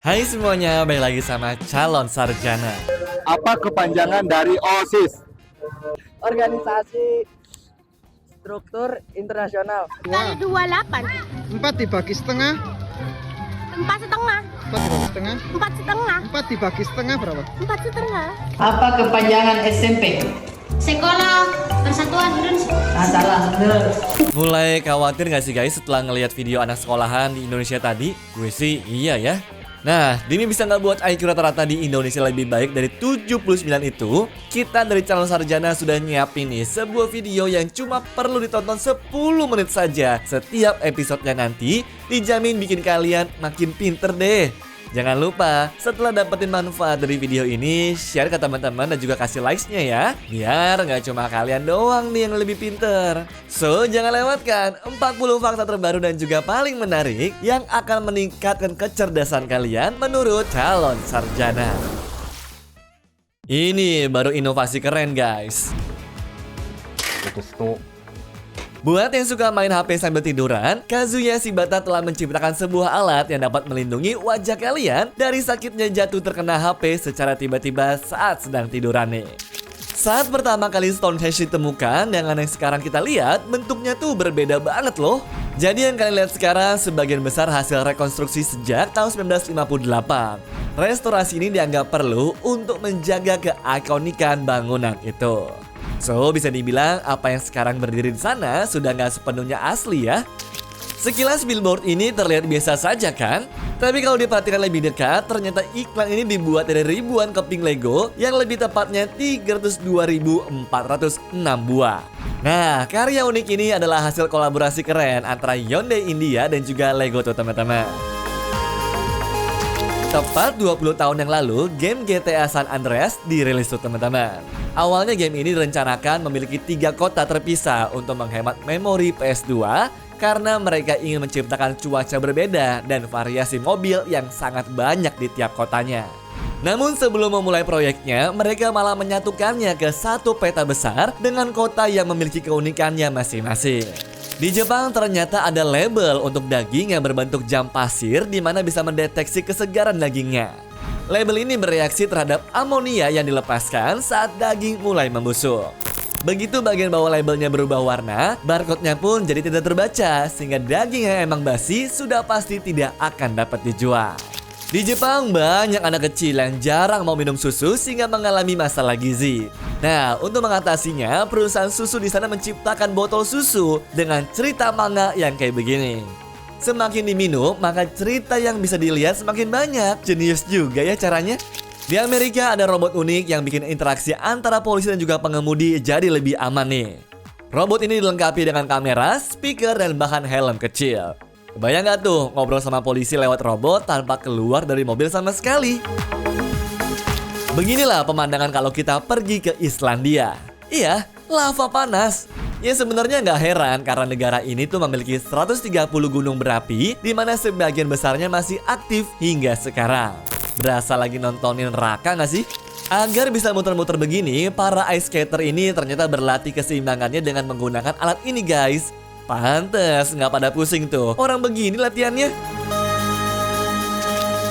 Hai semuanya, balik lagi sama calon sarjana. Apa kepanjangan dari OSIS? Organisasi Struktur Internasional. Kali 28. 4 dibagi setengah. 4,5. 4 dibagi setengah. 4,5. 4 dibagi setengah berapa? 4,5. Apa kepanjangan SMP? Sekolah Persatuan Indonesia. Salah, bener. Mulai khawatir gak sih guys setelah ngelihat video anak sekolahan di Indonesia tadi? Gue sih iya ya. Nah, demi bisa ngebuat IQ rata-rata di Indonesia lebih baik dari 79 itu, kita dari calon sarjana sudah nyiapin nih sebuah video yang cuma perlu ditonton 10 menit saja. Setiap episodenya nanti dijamin bikin kalian makin pinter deh. Jangan lupa, setelah dapetin manfaat dari video ini, share ke teman-teman dan juga kasih likes-nya ya. Biar nggak cuma kalian doang nih yang lebih pinter. So, jangan lewatkan 40 fakta terbaru dan juga paling menarik yang akan meningkatkan kecerdasan kalian menurut calon sarjana. Ini baru inovasi keren guys. Buat yang suka main HP sambil tiduran, Kazuya Shibata telah menciptakan sebuah alat yang dapat melindungi wajah kalian dari sakitnya jatuh terkena HP secara tiba-tiba saat sedang tiduran nih. Saat pertama kali Stonehenge ditemukan, dengan yang sekarang kita lihat, bentuknya tuh berbeda banget loh. Jadi yang kalian lihat sekarang sebagian besar hasil rekonstruksi sejak tahun 1958. Restorasi ini dianggap perlu untuk menjaga keikonikan bangunan itu. So, bisa dibilang apa yang sekarang berdiri di sana sudah nggak sepenuhnya asli ya. Sekilas billboard ini terlihat biasa saja kan? Tapi kalau diperhatikan lebih dekat, ternyata iklan ini dibuat dari ribuan keping Lego yang lebih tepatnya 302.406 buah. Nah, karya unik ini adalah hasil kolaborasi keren antara Hyundai India dan juga Lego tuh teman-teman. Tepat 20 tahun yang lalu, game GTA San Andreas dirilis tuh teman-teman. Awalnya game ini direncanakan memiliki 3 kota terpisah untuk menghemat memori PS2 karena mereka ingin menciptakan cuaca berbeda dan variasi mobil yang sangat banyak di tiap kotanya. Namun sebelum memulai proyeknya, mereka malah menyatukannya ke satu peta besar dengan kota yang memiliki keunikannya masing-masing. Di Jepang ternyata ada label untuk daging yang berbentuk jam pasir di mana bisa mendeteksi kesegaran dagingnya. Label ini bereaksi terhadap amonia yang dilepaskan saat daging mulai membusuk. Begitu bagian bawah labelnya berubah warna, barcode-nya pun jadi tidak terbaca sehingga daging yang emang basi sudah pasti tidak akan dapat dijual. Di Jepang banyak anak kecil yang jarang mau minum susu sehingga mengalami masalah gizi. Nah, untuk mengatasinya, perusahaan susu di sana menciptakan botol susu dengan cerita manga yang kayak begini. Semakin diminum, maka cerita yang bisa dilihat semakin banyak. Jenius juga ya caranya. Di Amerika ada robot unik yang bikin interaksi antara polisi dan juga pengemudi jadi lebih aman nih. Robot ini dilengkapi dengan kamera, speaker, dan bahkan helm kecil. Kebayang gak tuh ngobrol sama polisi lewat robot tanpa keluar dari mobil sama sekali? Beginilah pemandangan kalau kita pergi ke Islandia. Iya, lava panas. Ya sebenarnya nggak heran karena negara ini tuh memiliki 130 gunung berapi di mana sebagian besarnya masih aktif hingga sekarang. Berasa lagi nontonin Raka nggak sih? Agar bisa muter-muter begini, para ice skater ini ternyata berlatih keseimbangannya dengan menggunakan alat ini guys. Pantes nggak pada pusing tuh, orang begini latihannya.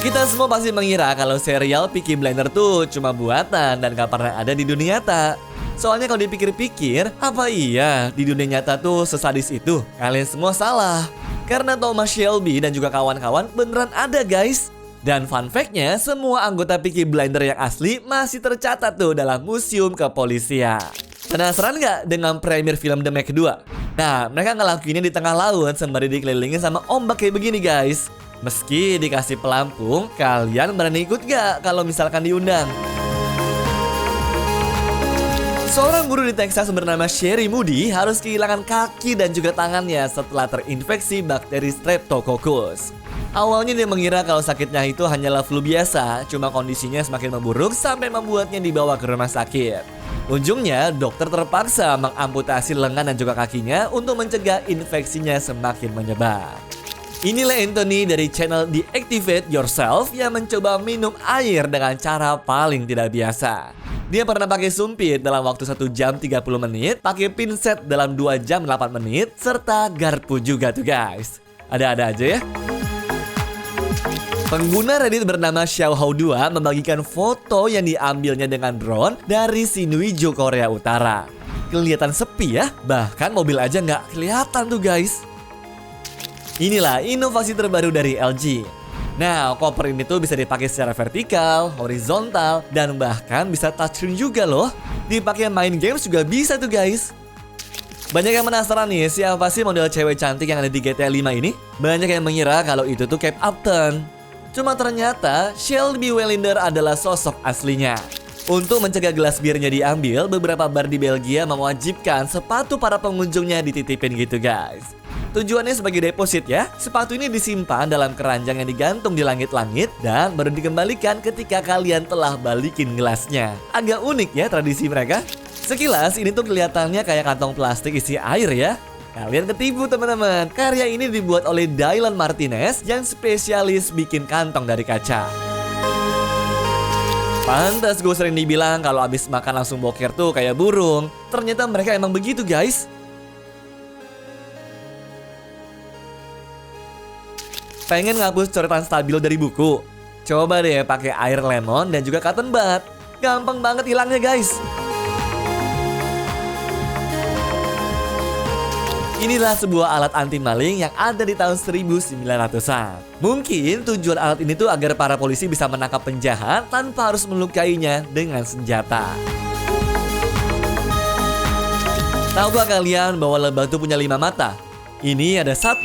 Kita semua pasti mengira kalau serial Peaky Blinders tuh cuma buatan dan gak pernah ada di dunia nyata. Soalnya kalau dipikir-pikir, apa iya di dunia nyata tuh sesadis itu? Kalian semua salah. Karena Thomas Shelby dan juga kawan-kawan beneran ada guys. Dan fun fact-nya, semua anggota Peaky Blinders yang asli masih tercatat tuh dalam museum kepolisian. Penasaran nggak dengan premier film The Meg 2? Nah, mereka ngelakuinnya di tengah laut sembari dikelilingi sama ombak kayak begini guys. Meski dikasih pelampung, kalian berani ikut gak kalau misalkan diundang? Seorang guru di Texas bernama Sherry Moody harus kehilangan kaki dan juga tangannya setelah terinfeksi bakteri Streptococcus. Awalnya dia mengira kalau sakitnya itu hanyalah flu biasa, cuma kondisinya semakin memburuk sampai membuatnya dibawa ke rumah sakit. Ujungnya, dokter terpaksa mengamputasi lengan dan juga kakinya untuk mencegah infeksinya semakin menyebar. Inilah Anthony dari channel Deactivate Yourself yang mencoba minum air dengan cara paling tidak biasa. Dia pernah pakai sumpit dalam waktu 1 jam 30 menit, pakai pinset dalam 2 jam 8 menit, serta garpu juga tuh guys. Ada-ada aja ya. Pengguna Reddit bernama Xiaohao2 membagikan foto yang diambilnya dengan drone dari Sinuiju, Korea Utara. Kelihatan sepi ya, bahkan mobil aja nggak kelihatan tuh guys. Inilah inovasi terbaru dari LG. Nah, koper ini tuh bisa dipakai secara vertikal, horizontal, dan bahkan bisa touchscreen juga loh. Dipakai main games juga bisa tuh guys. Banyak yang penasaran nih, siapa sih model cewek cantik yang ada di GTA 5 ini? Banyak yang mengira kalau itu tuh Kate Upton. Cuma ternyata Shelby Wellinder adalah sosok aslinya. Untuk mencegah gelas birnya diambil, beberapa bar di Belgia mewajibkan sepatu para pengunjungnya dititipin gitu guys. Tujuannya sebagai deposit ya. Sepatu ini disimpan dalam keranjang yang digantung di langit-langit dan baru dikembalikan ketika kalian telah balikin gelasnya. Agak unik ya tradisi mereka. Sekilas ini tuh kelihatannya kayak kantong plastik isi air ya. Kalian ketipu teman-teman. Karya ini dibuat oleh Dylan Martinez yang spesialis bikin kantong dari kaca. Pantas gue sering dibilang kalau abis makan langsung boker tuh kayak burung. Ternyata mereka emang begitu guys. Pengen ngapus coretan stabil dari buku? Coba deh pakai air lemon dan juga cotton bud. Gampang banget hilangnya guys. Inilah sebuah alat anti maling yang ada di tahun 1900-an. Mungkin tujuan alat ini tuh agar para polisi bisa menangkap penjahat tanpa harus melukainya dengan senjata. Tahukah kalian bahwa lebah itu punya 5 mata? Ini ada 1,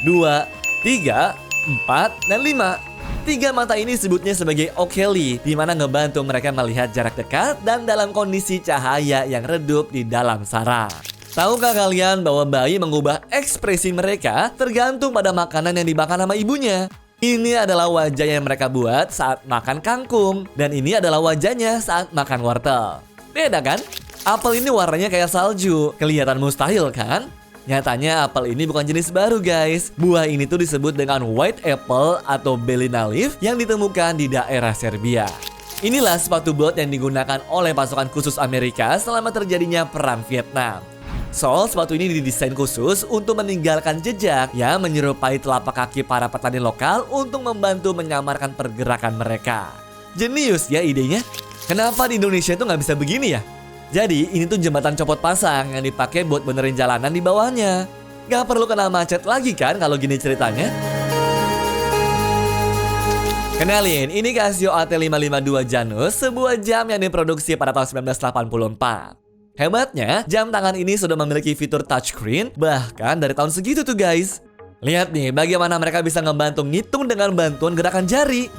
2, 3, 4, dan 5. 3 mata ini sebutnya sebagai ochelli, di mana ngebantu mereka melihat jarak dekat dan dalam kondisi cahaya yang redup di dalam sarang. Tahukah kalian bahwa bayi mengubah ekspresi mereka tergantung pada makanan yang dimakan sama ibunya? Ini adalah wajah yang mereka buat saat makan kangkung, dan ini adalah wajahnya saat makan wortel. Beda kan? Apel ini warnanya kayak salju, kelihatan mustahil kan? Nyatanya apel ini bukan jenis baru guys. Buah ini tuh disebut dengan white apple atau Bellina leaf yang ditemukan di daerah Serbia. Inilah sepatu bot yang digunakan oleh pasukan khusus Amerika selama terjadinya perang Vietnam. So, sepatu ini didesain khusus untuk meninggalkan jejak yang menyerupai telapak kaki para petani lokal untuk membantu menyamarkan pergerakan mereka. Jenius ya idenya. Kenapa di Indonesia itu nggak bisa begini ya? Jadi ini tuh jembatan copot pasang yang dipakai buat benerin jalanan di bawahnya. Gak perlu kena macet lagi kan kalau gini ceritanya. Kenalin, ini Casio AT552 Janus, sebuah jam yang diproduksi pada tahun 1984. Hebatnya, jam tangan ini sudah memiliki fitur touchscreen bahkan dari tahun segitu tuh guys. Lihat nih bagaimana mereka bisa ngebantu ngitung dengan bantuan gerakan jari.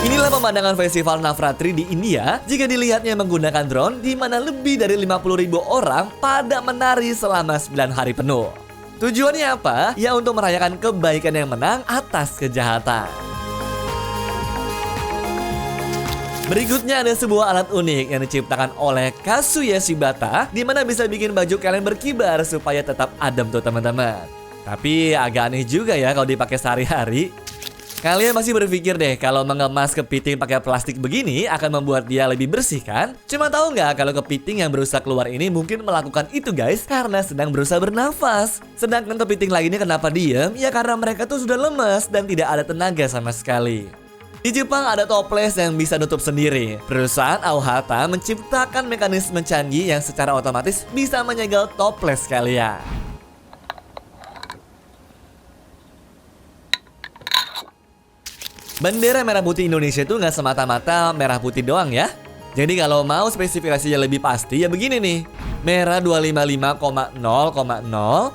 Inilah pemandangan festival Navratri di India jika dilihatnya menggunakan drone di mana lebih dari 50.000 orang pada menari selama 9 hari penuh. Tujuannya apa? Ya untuk merayakan kebaikan yang menang atas kejahatan. Berikutnya ada sebuah alat unik yang diciptakan oleh Kazuya Shibata, di mana bisa bikin baju kalian berkibar supaya tetap adem tuh teman-teman. Tapi agak aneh juga ya kalau dipakai sehari-hari. Kalian masih berpikir deh kalau mengemas kepiting pakai plastik begini akan membuat dia lebih bersih kan? Cuma tahu nggak kalau kepiting yang berusaha keluar ini mungkin melakukan itu guys karena sedang berusaha bernafas. Sedangkan kepiting lainnya kenapa diem? Ya karena mereka tuh sudah lemas dan tidak ada tenaga sama sekali. Di Jepang ada toples yang bisa nutup sendiri. Perusahaan Auhata menciptakan mekanisme canggih yang secara otomatis bisa menyegel toples kalian. Bendera merah putih Indonesia itu nggak semata-mata merah putih doang ya. Jadi kalau mau spesifikasinya lebih pasti ya begini nih. Merah 255,0,0,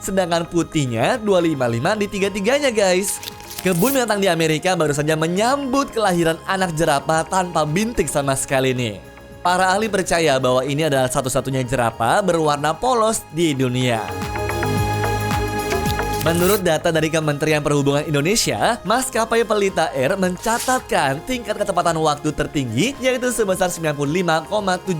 sedangkan putihnya 255 di tiga-tiganya guys. Kebun binatang di Amerika baru saja menyambut kelahiran anak jerapah tanpa bintik sama sekali nih. Para ahli percaya bahwa ini adalah satu-satunya jerapah berwarna polos di dunia. Menurut data dari Kementerian Perhubungan Indonesia, maskapai Pelita Air mencatatkan tingkat ketepatan waktu tertinggi yaitu sebesar 95,17%.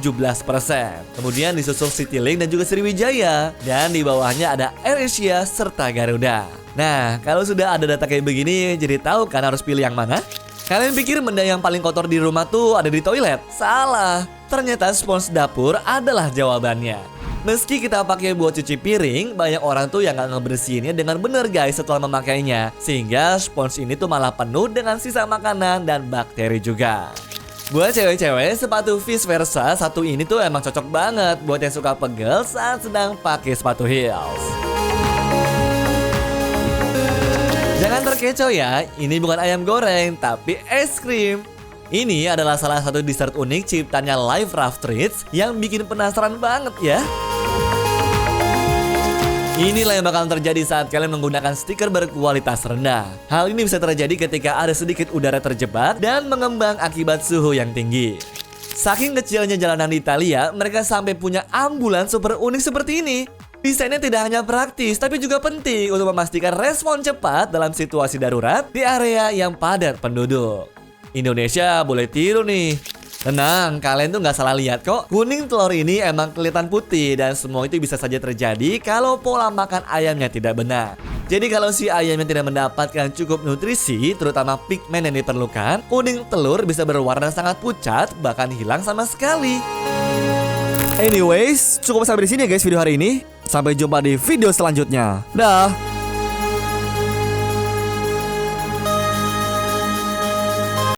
Kemudian disusul Citylink dan juga Sriwijaya. Dan di bawahnya ada AirAsia serta Garuda. Nah, kalau sudah ada data kayak begini, jadi tahu kan harus pilih yang mana? Kalian pikir benda yang paling kotor di rumah tuh ada di toilet? Salah. Ternyata spons dapur adalah jawabannya. Meski kita pakai buat cuci piring, banyak orang tuh yang gak ngebersihinnya dengan bener guys setelah memakainya. Sehingga spons ini tuh malah penuh dengan sisa makanan dan bakteri juga. Buat cewek-cewek, sepatu vice versa satu ini tuh emang cocok banget buat yang suka pegel saat sedang pakai sepatu heels. Jangan terkecoh ya, ini bukan ayam goreng tapi es krim. Ini adalah salah satu dessert unik ciptanya Live Rough Treats yang bikin penasaran banget ya. Inilah yang bakal terjadi saat kalian menggunakan stiker berkualitas rendah. Hal ini bisa terjadi ketika ada sedikit udara terjebak dan mengembang akibat suhu yang tinggi. Saking kecilnya jalanan di Italia, mereka sampai punya ambulans super unik seperti ini. Desainnya tidak hanya praktis, tapi juga penting untuk memastikan respon cepat dalam situasi darurat di area yang padat penduduk. Indonesia boleh tiru nih. Tenang, kalian tuh nggak salah lihat kok. Kuning telur ini emang kelihatan putih dan semua itu bisa saja terjadi kalau pola makan ayamnya tidak benar. Jadi kalau si ayamnya tidak mendapatkan cukup nutrisi, terutama pigmen yang diperlukan, kuning telur bisa berwarna sangat pucat, bahkan hilang sama sekali. Anyways, cukup sampai di sini ya guys video hari ini. Sampai jumpa di video selanjutnya. Dah.